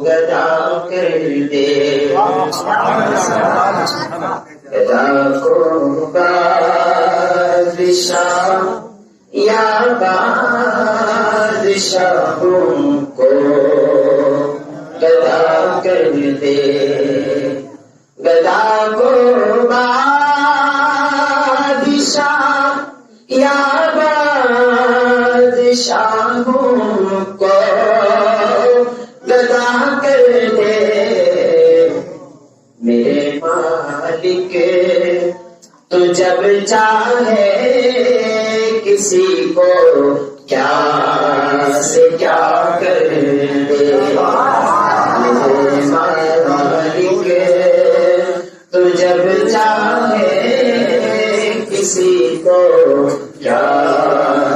گدا کر دے، گدا کو بادشاہ یا بادشاہوں کو گدا کر دے، گدا کو بادشاہ یا بادشاہوں کو گدا کر دے، میرے مالک تو جب چاہے کسی کو کیا سے کیا کر دے، میرے مالک تو جب چاہے کسی کو کیا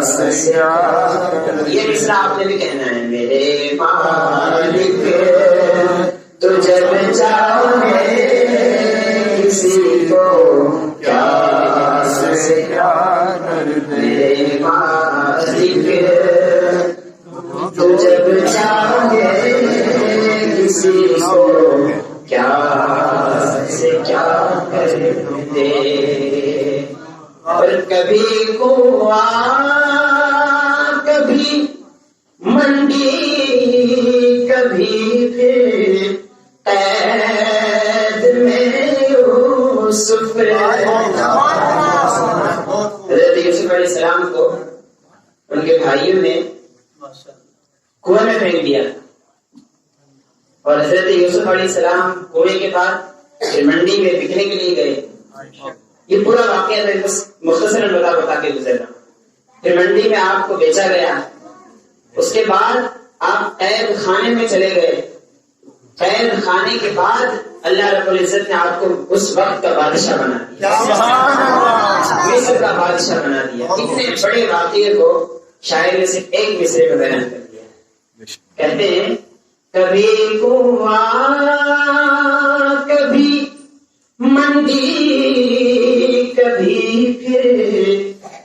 سے کیا کر دے۔ یہ مصرع آپ نے بھی کہنا ہے، میرے مالک تو جب چاہے کسی کو کیا سے کیا کر دے، میرے مالک تو جب چاہے کسی کو کیا سے کیا کر دے، اور کبھی کنواں کبھی منڈی کبھی پھر قید میں یوسف، حضرت یوسف علیہ السلام کو ان کے بھائیوں نے کنویں میں پھینک دیا، اور حضرت یوسف علیہ السلام کنویں کے بعد پھر منڈی میں بکنے کے لیے گئے۔ یہ پورا واقعہ میں مختصراً بتا کے گزر رہا ہوں۔ پھر منڈی میں آپ کو بیچا گیا، اس کے بعد آپ قید خانے میں چلے گئے، قید خانے کے بعد اللہ رب العزت نے آپ کو اس وقت کا بادشاہ بنا دیا، مصر کا بادشاہ بنا دیا۔ اتنے بڑے واقعے کو شاعر نے صرف ایک مصرے میں بیان کر دیا۔ کہتے ہیں کبھی کنواں کبھی منڈی کبھی پھر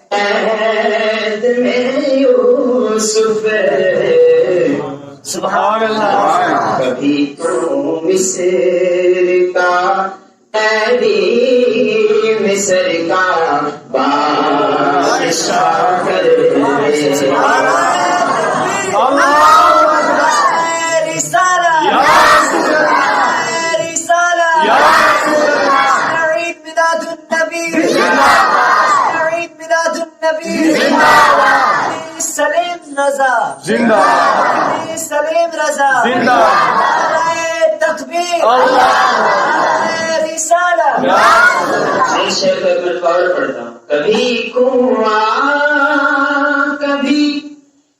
قید میں یوسف، سبحان اللہ، کبھی تو مصر کا قیدی مصر کا بادشاہ کر دے، سلیم رضا زندہ، سلیم رضا زندہ، تکبیر، رسالہ۔ اس شعر کو ایک مرتبہ اور پڑھتا ہوں۔ کبھی کنواں کبھی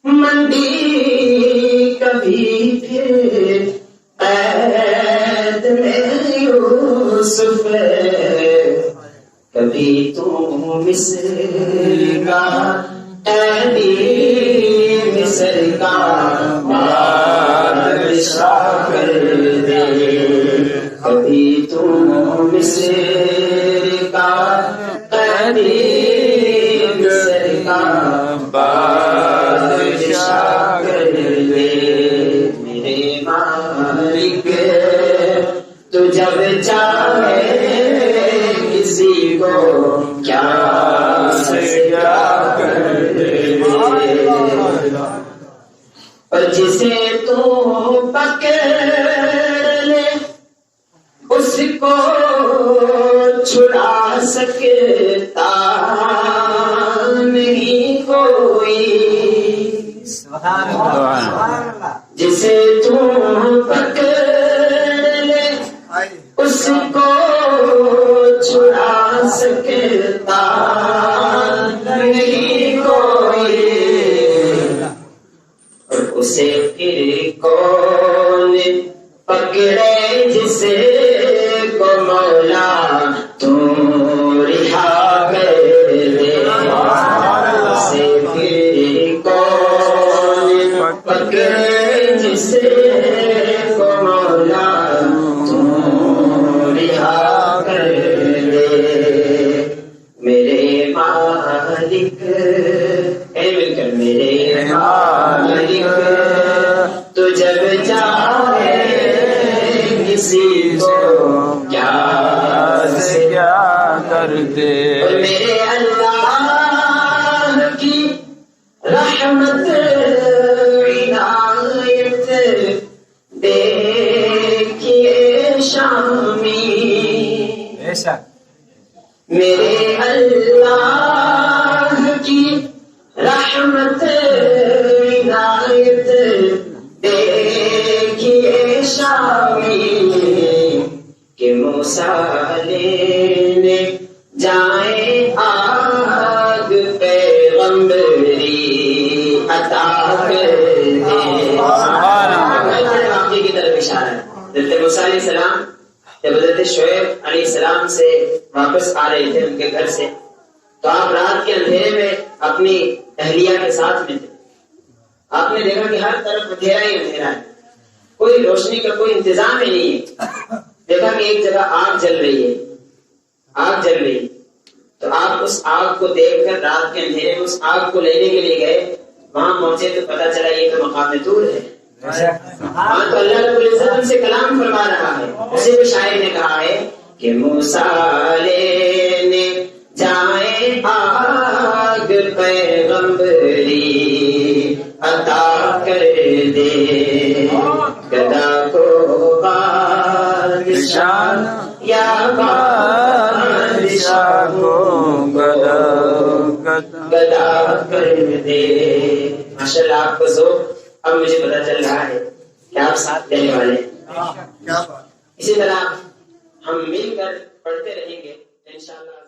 منڈی کبھی پھر قید میں یوسف، کبھی تو مصر کا قیدی مصر کا بادشاہ کر دے، کبھی تو مصر کا قیدی مصر کا بادشاہ کر دے، میرے مالک تو جب چاہے کسی کو کیا سے کیا کر دے، اور جسے تو پکڑ لے اس کو چھڑا سکتا نہیں کوئی، جسے تو پکڑ لے اس کو چھڑا سکتا نہیں کوئی، اور اسے پھر کون پکڑے جسے کو مولا تو رہا کر دے، اسے پھر کون پکڑے جسے کو مولا تو رہا کر دے، میرے مالک اے مل کر، میرے مالک تو جب چاہے کسی کو کیا سے کیا کرتے. اور میرے اللہ کی رحمت عنایت دیکھیے شامی. بے شک. میرے اللہ کی رحمت عنایت دیکھیے شامی کہ موسیٰ لینے جائیں آگ پیغمبری عطا کر دے. واقعے کی طرف اشارہ ہے. حضرت موسیٰ علیہ السلام جب حضرت شعیب علیہ السلام سے واپس آ رہے تھے ان کے گھر سے، تو آپ رات کے اندھیرے میں اپنی اہلیہ کے ساتھ میں تھے. آپ نے دیکھا کہ ہر طرف اندھیرا ہی اندھیرا ہے، کوئی روشنی کا کوئی انتظام ہی نہیں ہے. دیکھا کہ ایک جگہ آگ جل رہی ہے، آگ جل رہی ہے. تو آپ اس آگ کو دیکھ کر رات کے اندھیرے میں اس آگ کو لینے کے لیے گئے. وہاں پہنچے تو پتا چلا یہ تو مقام طور ہے. ہاں تو اللہ رب العزت ان سے کلام فرما رہا ہے. اسی میں شاعر نے کہا ہے کہ موسیٰ لینے جائیں آگ پیغمبری عطا کر دے. گدا کو بادشاہ یا بادشاہ کو گدا کر دے. ماشاء اللہ آپ کو ذوق اب مجھے پتا چل رہا ہے کہ آپ ساتھ دینے والے ہیں. اسی طرح ہم مل کر پڑھتے رہیں گے انشاءاللہ.